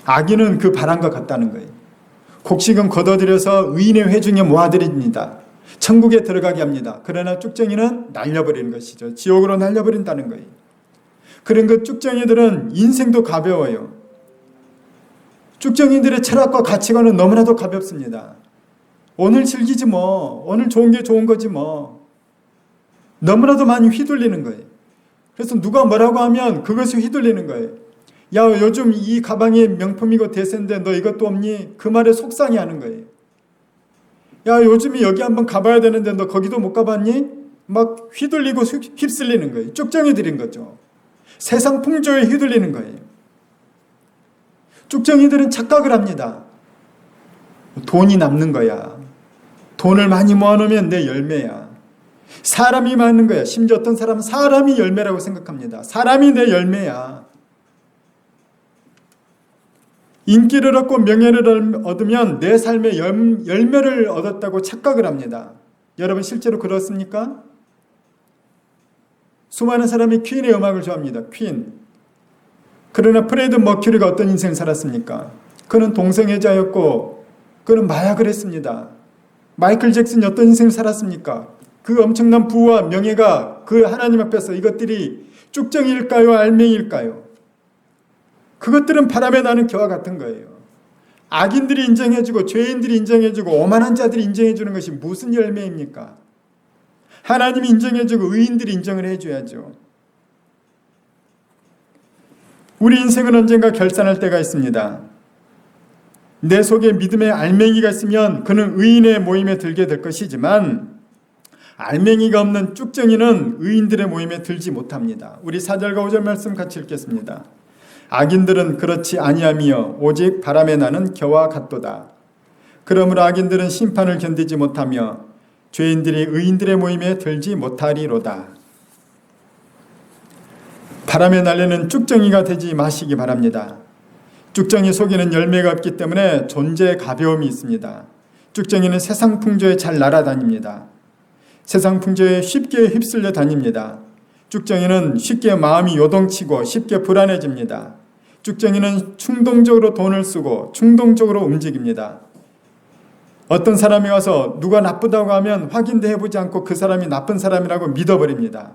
악인은 그 바람과 같다는 거예요. 곡식은 걷어들여서 의인의 회중에 모아들입니다. 천국에 들어가게 합니다. 그러나 쭉정이는 날려버리는 것이죠. 지옥으로 날려버린다는 거예요. 그런 그 쭉정이들은 인생도 가벼워요. 쭉정이들의 철학과 가치관은 너무나도 가볍습니다. 오늘 즐기지 뭐, 오늘 좋은 게 좋은 거지 뭐. 너무나도 많이 휘둘리는 거예요. 그래서 누가 뭐라고 하면 그것이 휘둘리는 거예요. 야, 요즘 이 가방이 명품이고 대세인데 너 이것도 없니? 그 말에 속상해 하는 거예요. 야, 요즘에 여기 한번 가봐야 되는데 너 거기도 못 가봤니? 막 휘둘리고 휩쓸리는 거예요. 쭉정이 들인 거죠. 세상 풍조에 휘둘리는 거예요. 쭉정이들은 착각을 합니다. 돈이 남는 거야. 돈을 많이 모아놓으면 내 열매야. 사람이 많은 거야. 심지어 어떤 사람은 사람이 열매라고 생각합니다. 사람이 내 열매야. 인기를 얻고 명예를 얻으면 내 삶의 열매를 얻었다고 착각을 합니다. 여러분 실제로 그렇습니까? 수많은 사람이 퀸의 음악을 좋아합니다. 퀸. 그러나 프레드 머큐리가 어떤 인생을 살았습니까? 그는 동성애자였고 그는 마약을 했습니다. 마이클 잭슨이 어떤 인생을 살았습니까? 그 엄청난 부와 명예가 그 하나님 앞에서 이것들이 쭉정이일까요? 알맹이일까요? 그것들은 바람에 나는 겨와 같은 거예요. 악인들이 인정해주고 죄인들이 인정해주고 오만한 자들이 인정해주는 것이 무슨 열매입니까? 하나님이 인정해주고 의인들이 인정을 해줘야죠. 우리 인생은 언젠가 결산할 때가 있습니다. 내 속에 믿음의 알맹이가 있으면 그는 의인의 모임에 들게 될 것이지만 알맹이가 없는 쭉정이는 의인들의 모임에 들지 못합니다. 우리 4절과 5절 말씀 같이 읽겠습니다. 악인들은 그렇지 아니하며 오직 바람에 나는 겨와 같도다. 그러므로 악인들은 심판을 견디지 못하며 죄인들이 의인들의 모임에 들지 못하리로다. 바람에 날리는 쭉정이가 되지 마시기 바랍니다. 쭉정이 속에는 열매가 없기 때문에 존재의 가벼움이 있습니다. 쭉정이는 세상 풍조에 잘 날아다닙니다. 세상 풍조에 쉽게 휩쓸려 다닙니다. 쭉정이는 쉽게 마음이 요동치고 쉽게 불안해집니다. 쭉정이는 충동적으로 돈을 쓰고 충동적으로 움직입니다. 어떤 사람이 와서 누가 나쁘다고 하면 확인도 해보지 않고 그 사람이 나쁜 사람이라고 믿어버립니다.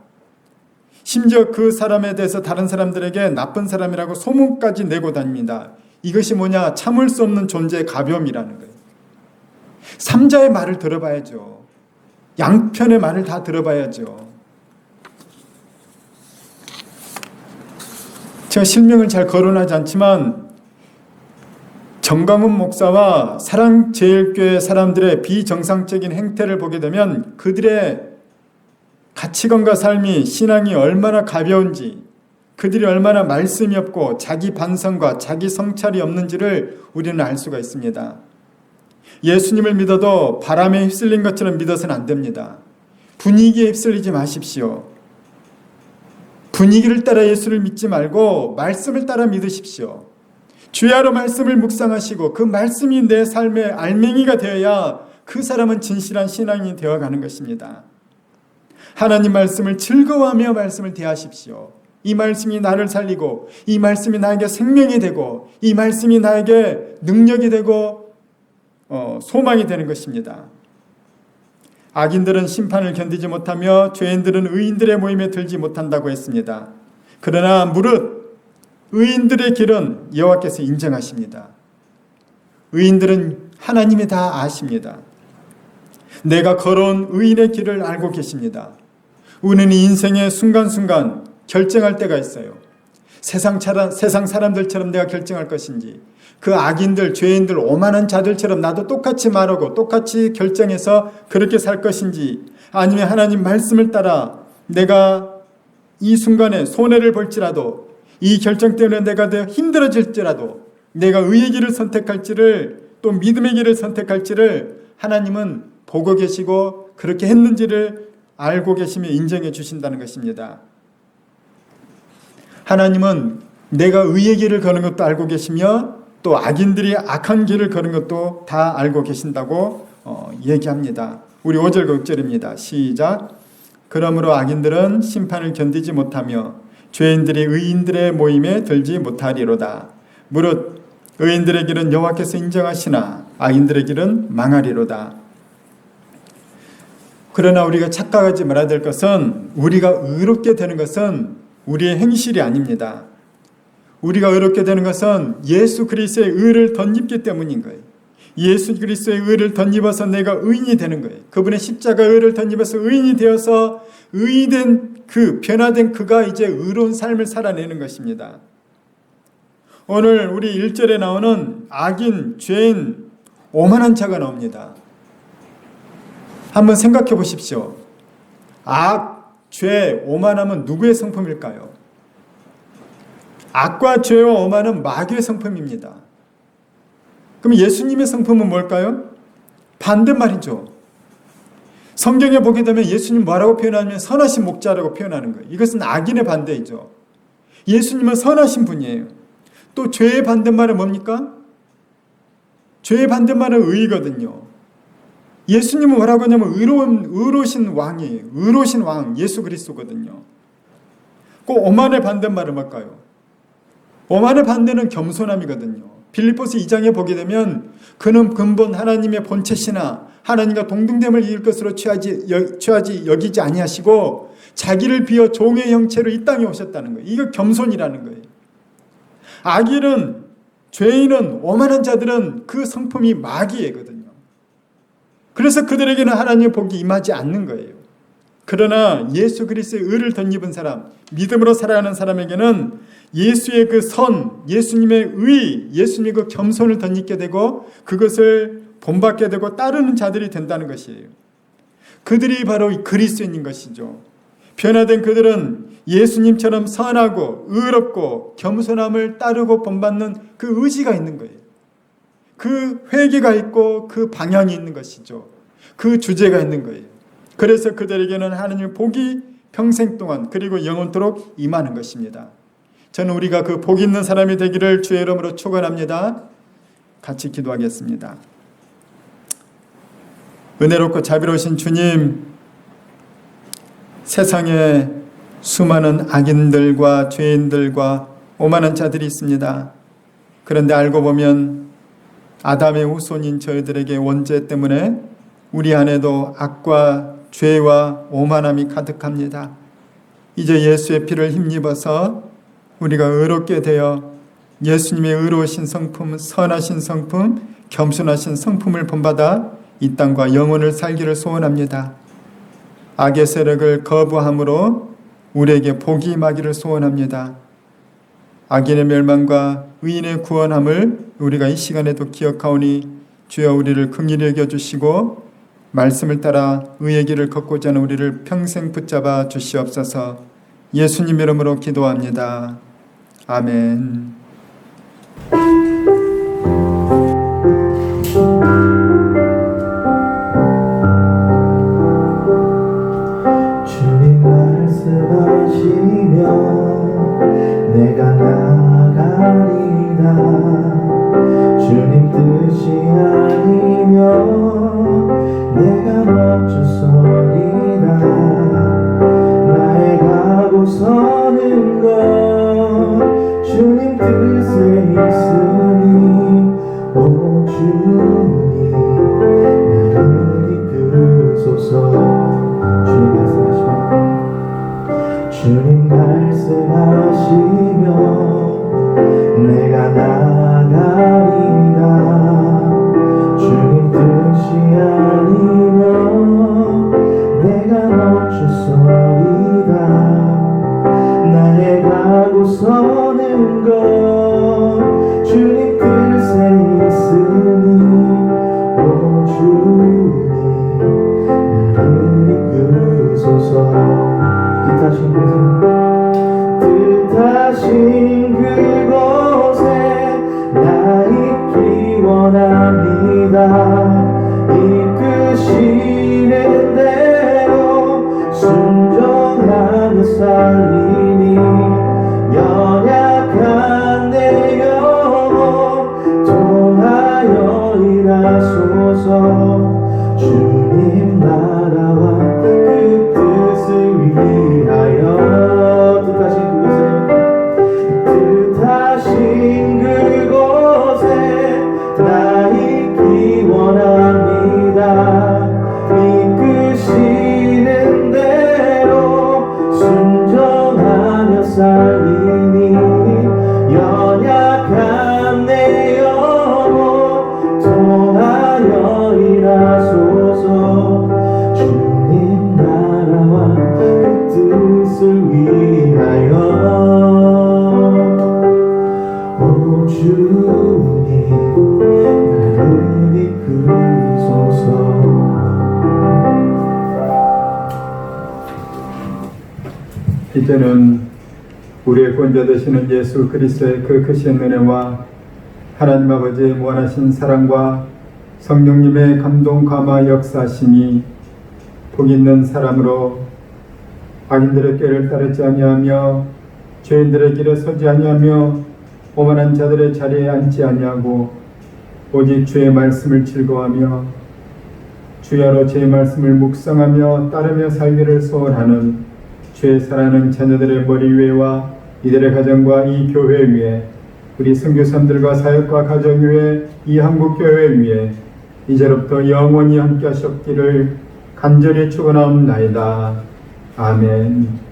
심지어 그 사람에 대해서 다른 사람들에게 나쁜 사람이라고 소문까지 내고 다닙니다. 이것이 뭐냐? 참을 수 없는 존재의 가벼움이라는 거예요. 삼자의 말을 들어봐야죠. 양편의 말을 다 들어봐야죠. 제가 실명을 잘 거론하지 않지만 정강훈 목사와 사랑제일교회 사람들의 비정상적인 행태를 보게 되면 그들의 가치관과 삶이, 신앙이 얼마나 가벼운지, 그들이 얼마나 말씀이 없고 자기 반성과 자기 성찰이 없는지를 우리는 알 수가 있습니다. 예수님을 믿어도 바람에 휩쓸린 것처럼 믿어서는 안 됩니다. 분위기에 휩쓸리지 마십시오. 분위기를 따라 예수를 믿지 말고 말씀을 따라 믿으십시오. 주야로 말씀을 묵상하시고 그 말씀이 내 삶의 알맹이가 되어야 그 사람은 진실한 신앙이 되어가는 것입니다. 하나님 말씀을 즐거워하며 말씀을 대하십시오. 이 말씀이 나를 살리고 이 말씀이 나에게 생명이 되고 이 말씀이 나에게 능력이 되고 소망이 되는 것입니다. 악인들은 심판을 견디지 못하며 죄인들은 의인들의 모임에 들지 못한다고 했습니다. 그러나 무릇 의인들의 길은 여호와께서 인정하십니다. 의인들은 하나님이 다 아십니다. 내가 걸어온 의인의 길을 알고 계십니다. 우리는 인생의 순간순간 결정할 때가 있어요. 세상 사람들처럼 내가 결정할 것인지, 그 악인들, 죄인들, 오만한 자들처럼 나도 똑같이 말하고 똑같이 결정해서 그렇게 살 것인지, 아니면 하나님 말씀을 따라 내가 이 순간에 손해를 볼지라도, 이 결정 때문에 내가 더 힘들어질지라도 내가 의의 길을 선택할지를, 또 믿음의 길을 선택할지를 하나님은 보고 계시고 그렇게 했는지를 알고 계시며 인정해 주신다는 것입니다. 하나님은 내가 의의 길을 거는 것도 알고 계시며 또 악인들이 악한 길을 거는 것도 다 알고 계신다고 얘기합니다. 우리 5절과 6절입니다. 시작. 그러므로 악인들은 심판을 견디지 못하며 죄인들이 의인들의 모임에 들지 못하리로다. 무릇 의인들의 길은 여호와께서 인정하시나 악인들의 길은 망하리로다. 그러나 우리가 착각하지 말아야 될 것은, 우리가 의롭게 되는 것은 우리의 행실이 아닙니다. 우리가 의롭게 되는 것은 예수 그리스도의 의를 덧입기 때문인 거예요. 예수 그리스도의 의를 덧입어서 내가 의인이 되는 거예요. 그분의 십자가 의를 덧입어서 의인이 되어서 의된 그 변화된 그가 이제 의로운 삶을 살아내는 것입니다. 오늘 우리 1절에 나오는 악인, 죄인, 오만한 자가 나옵니다. 한번 생각해 보십시오. 악, 죄, 오만함은 누구의 성품일까요? 악과 죄와 오만은 마귀의 성품입니다. 그럼 예수님의 성품은 뭘까요? 반대말이죠. 성경에 보게 되면 예수님 뭐라고 표현하면 선하신 목자라고 표현하는 거예요. 이것은 악인의 반대이죠. 예수님은 선하신 분이에요. 또 죄의 반대말은 뭡니까? 죄의 반대말은 의거든요. 예수님은 뭐라고 하냐면 의로우신 왕이에요. 의로우신 왕 예수 그리스도거든요. 그 오만의 반대말은 뭘까요? 오만의 반대는 겸손함이거든요. 빌립보서 2장에 보게 되면 그는 근본 하나님의 본체시나 하나님과 동등됨을 이길 것으로 취하지 여기지 아니하시고 자기를 비어 종의 형체로 이 땅에 오셨다는 거예요. 이거 겸손이라는 거예요. 악인은, 죄인은, 오만한 자들은 그 성품이 마귀이거든요. 그래서 그들에게는 하나님의 복이 임하지 않는 거예요. 그러나 예수 그리스도의 의를 덧입은 사람, 믿음으로 살아가는 사람에게는 예수의 그 선, 예수님의 의, 예수님의 그 겸손을 덧입게 되고 그것을 본받게 되고 따르는 자들이 된다는 것이에요. 그들이 바로 그리스도인인 것이죠. 변화된 그들은 예수님처럼 선하고 의롭고 겸손함을 따르고 본받는 그 의지가 있는 거예요. 그 회개가 있고 그 방향이 있는 것이죠. 그 주제가 있는 거예요. 그래서 그들에게는 하나님의 복이 평생 동안 그리고 영원토록 임하는 것입니다. 저는 우리가 그 복 있는 사람이 되기를 주의 이름으로 축원합니다. 같이 기도하겠습니다. 은혜롭고 자비로우신 주님, 세상에 수많은 악인들과 죄인들과 오만한 자들이 있습니다. 그런데 알고 보면 아담의 후손인 저희들에게 원죄 때문에 우리 안에도 악과 죄와 오만함이 가득합니다. 이제 예수의 피를 힘입어서 우리가 의롭게 되어 예수님의 의로우신 성품, 선하신 성품, 겸손하신 성품을 본받아 이 땅과 영혼을 살기를 소원합니다. 악의 세력을 거부함으로 우리에게 복이 임하기를 소원합니다. 악인의 멸망과 의인의 구원함을 우리가 이 시간에도 기억하오니 주여 우리를 긍휼히 여겨주시고 말씀을 따라 의의 길을 걷고자 하는 우리를 평생 붙잡아 주시옵소서. 예수님 이름으로 기도합니다. 아멘. 주님 말씀하시며 내가 나아가리라. 주님 뜻이 아니면 내가 멈춰서리라. 나의 가고 서는 것 주님 뜻에 있으니 오 주님 나를 이끄소서. 주님 말씀하시며 내가 나아가리라. 주님 뜻이 아니면 내가 멈춰서리라. 나의 가고 서는 것 주님 뜻에 있으니 오 주님 나를 이끄소서. 뜻하신 그곳에 나 있기 원합니다. 이끄시는 대로 순종하며 살리니 연약한 내 영혼 통하여 일하소서. 주님 나라와 그 뜻을 위하여 뜻하신 그곳에 나 있기 원합니다. 이끄시는 대로 순종하며 살리니 연약한 내 영혼 통하여 일하소서. 주님 나라와 그 뜻을 위하여 오 주님 나를 이끄소서. 이제는 우리의 구원자 되시는 예수 그리스도의 그 크신 은혜와 하나님 아버지의 무한하신 사랑과 성령님의 감동 감화 역사하심이 복 있는 사람으로 악인들의 꾀를 따르지 아니하며 죄인들의 길에 서지 아니하며 오만한 자들의 자리에 앉지 아니하고 오직 주의 말씀을 즐거워하며 주야로 주의 말씀을 묵상하며 따르며 살기를 소원하는 주의 사랑하는 자녀들의 머리 위에와 이들의 가정과 이 교회 위에 우리 선교사님들과 사역과 가정 위에 이 한국교회 위에 이제로부터 영원히 함께 하셨기를 간절히 축원하옵나이다. 아멘.